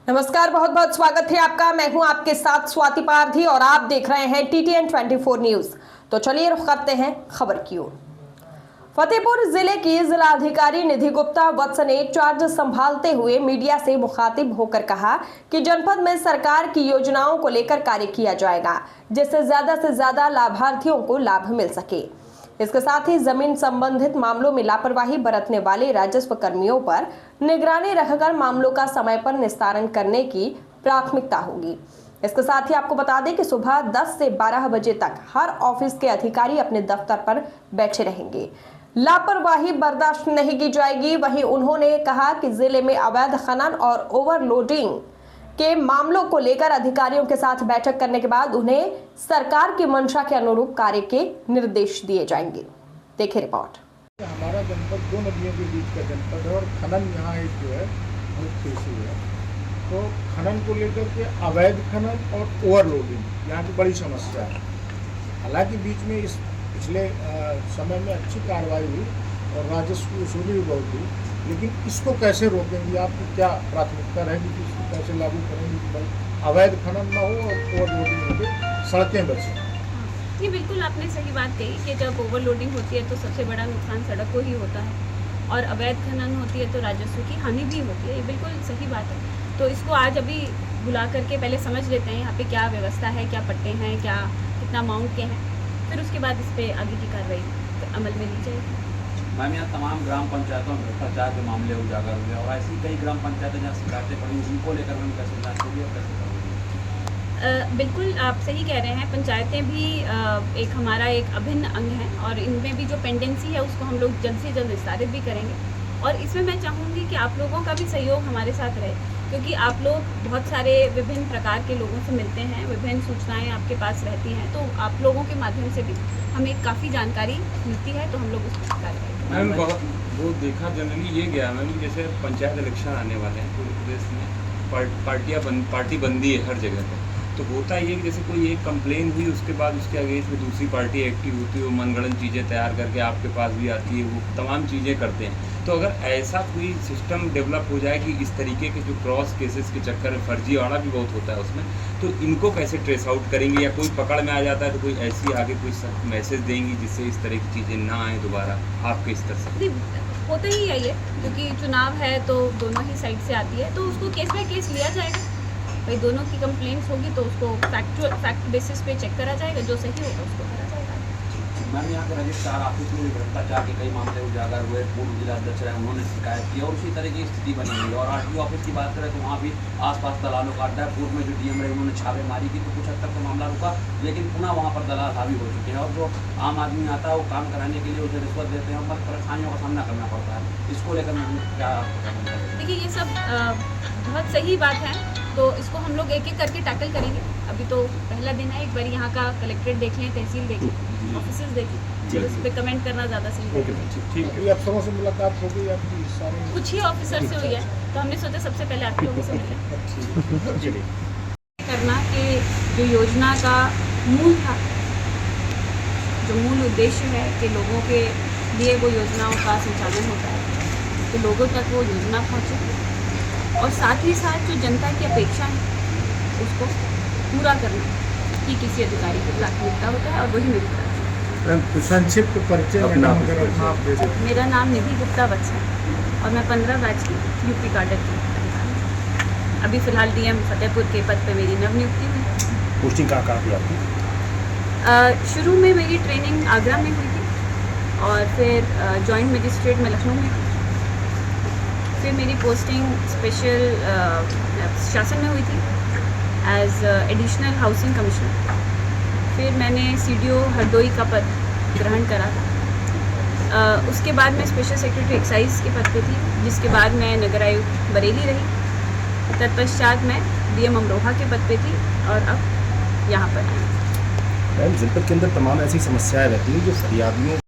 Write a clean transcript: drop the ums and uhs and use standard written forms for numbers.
नमस्कार, बहुत बहुत स्वागत है आपका। मैं हूं आपके साथ स्वाति पारधी और आप देख रहे हैं TTN 24 न्यूज। तो चलिए रुख करते हैं खबर की ओर। फतेहपुर जिले की जिलाधिकारी निधि गुप्ता वत्स ने चार्ज संभालते हुए मीडिया से मुखातिब होकर कहा कि जनपद में सरकार की योजनाओं को लेकर कार्य किया जाएगा, जिससे से ज्यादा लाभार्थियों को लाभ मिल सके। इसके साथ ही जमीन संबंधित मामलों में लापरवाही बरतने वाले राजस्व कर्मियों पर निगरानी रखकर मामलों का समय पर निस्तारण करने की प्राथमिकता होगी। इसके साथ ही आपको बता दें कि सुबह 10 से 12 बजे तक हर ऑफिस के अधिकारी अपने दफ्तर पर बैठे रहेंगे। लापरवाही बर्दाश्त नहीं की जाएगी। वहीं उन्होंने कहा कि जिले में अवैध खनन और ओवरलोडिंग के मामलों को लेकर अधिकारियों के साथ बैठक करने के बाद उन्हें सरकार की मंशा के अनुरूप कार्य के निर्देश दिए जाएंगे। देखिए रिपोर्ट। हमारा जनपद दो नदियों के बीच का जनपद है और खनन यहाँ एक जो है बहुत कृषि है, तो खनन को लेकर के अवैध खनन और ओवरलोडिंग यहाँ की बड़ी समस्या है। हालांकि बीच में इस पिछले समय में अच्छी कार्रवाई हुई और राजस्व की वसूली भी बहुत हुई, लेकिन इसको कैसे रोकेंगे, आपकी क्या प्राथमिकता रहेगी कि इसको कैसे लागू करेंगे कि भाई अवैध खनन ना हो और ओवरलोडिंग होकर सड़कें बचें। ये बिल्कुल आपने सही बात कही कि जब ओवरलोडिंग होती है तो सबसे बड़ा नुकसान सड़क को ही होता है और अवैध खनन होती है तो राजस्व की हानि भी होती है। ये बिल्कुल सही बात है। तो इसको आज अभी बुला करके पहले समझ लेते हैं यहाँ पे क्या व्यवस्था है, क्या पट्टे हैं, क्या कितना अमाउंट के हैं, फिर उसके बाद इस पर आगे की कार्रवाई अमल में ली जाएगी। मैम, यहाँ तमाम ग्राम पंचायतों में भ्रष्टाचार के मामले उजागर हुए और ऐसी कई ग्राम पंचायतें जहाँ शिकायतें पड़ी, उनको लेकर हम कैसे जांच होगी और कैसे करोगे? बिल्कुल आप सही कह रहे हैं। पंचायतें भी एक हमारा एक अभिन्न अंग है और इनमें भी जो पेंडेंसी है उसको हम लोग जल्द से जल्द निस्तारित भी करेंगे। और इसमें मैं चाहूँगी कि आप लोगों का भी सहयोग हमारे साथ रहे, क्योंकि आप लोग बहुत सारे विभिन्न प्रकार के लोगों से मिलते हैं, विभिन्न सूचनाएं आपके पास रहती हैं, तो आप लोगों के माध्यम से भी हमें काफ़ी जानकारी मिलती है, तो हम लोग उस पर कार्य करेंगे। मैम, बहुत वो देखा जनरली ये गया मैम, जैसे पंचायत इलेक्शन आने वाले हैं पूरे प्रदेश में, पार्टी बंदी है हर जगह पर। तो होता ये कि जैसे कोई एक कंप्लेन हुई, उसके बाद उसके अगेंस्ट में दूसरी पार्टी एक्टिव होती है, वो मनगढ़ंत चीज़ें तैयार करके आपके पास भी आती है, वो तमाम चीज़ें करते हैं। तो अगर ऐसा कोई सिस्टम डेवलप हो जाए कि इस तरीके के जो क्रॉस केसेस के चक्कर में फर्जीवाड़ा भी बहुत होता है उसमें, तो इनको कैसे ट्रेस आउट करेंगे, या कोई पकड़ में आ जाता है तो कोई ऐसी आगे कोई मैसेज देंगी जिससे इस तरह की चीज़ें ना आए दोबारा आपके स्तर से? होता ही है ये, क्योंकि चुनाव है तो दोनों ही साइड से आती है, तो उसको केस बाय केस लिया जाएगा। भाई दोनों की कंप्लेंट्स होगी तो उसको फैक्ट बेसिस पे चेक करा जाएगा, जो सही होगा उसको करा जाएगा। मैम, यहाँ के रजिस्ट्रार ऑफिस में भी भ्रष्टाचार के कई मामले उजागर हुए, पूर्व जिलाध्यक्ष रहे, उन्होंने शिकायत की और उसी तरह की स्थिति बनी हुई। और RTO ऑफिस की बात करें तो वहाँ भी आसपास दलालों का अड्डा है। पूर्व में जो DM रहे उन्होंने छापेमारी की तो कुछ हद तक तो मामला रुका, लेकिन पुनः वहाँ पर दलाल हावी हो चुके हैं और जो आम आदमी आता है वो काम कराने के लिए उसे रिश्वत देते हैं और परेशानियों का सामना करना पड़ता है। इसको लेकर क्या? देखिए, ये सब बहुत सही बात है, तो इसको हम लोग एक एक करके टैकल करेंगे। अभी तो पहला दिन है, एक बार यहाँ का कलेक्ट्रेट देख लें, तहसील देख लें, ऑफिसेज देख लें, फिर उस पर कमेंट करना ज़्यादा सही है। ठीक है, अफसरों से मुलाकात होगी आपकी? सारे कुछ ही ऑफिसर से हुई है, तो हमने सोचा सबसे पहले आप लोगों से मिलें। करना कि जो योजना का मूल था, जो मूल उद्देश्य है कि लोगों के लिए वो योजनाओं का संचालन होता है, तो लोगों तक वो योजना पहुँचे और साथ ही साथ जो जनता की अपेक्षा है उसको पूरा करना ही किसी अधिकारी की प्राथमिकता होता है और वही मिलता है। संक्षिप्त परिचय मेरा नाम निधि गुप्ता वत्स है और मैं 15 बैच की UP कैडर की अधिकारी हूँ। अभी फिलहाल DM फतेहपुर के पद पे मेरी नवनियुक्ति हुई। पोस्टिंग कहाँ थी आपकी? शुरू में मेरी ट्रेनिंग आगरा में हुई थी और फिर जॉइंट मजिस्ट्रेट में लखनऊ में हुई। फिर मेरी पोस्टिंग स्पेशल शासन में हुई थी एज एडिशनल हाउसिंग कमिश्नर। फिर मैंने CDO हरदोई का पद ग्रहण करा था। उसके बाद मैं स्पेशल सेक्रेटरी एक्साइज के पद पे थी, जिसके बाद मैं नगर आयुक्त बरेली रही। तत्पश्चात मैं DM अमरोहा के पद पे थी और अब यहाँ पर आई। मैम, जनपद के अंदर तमाम ऐसी समस्याएं रहती हैं जो फरियादियों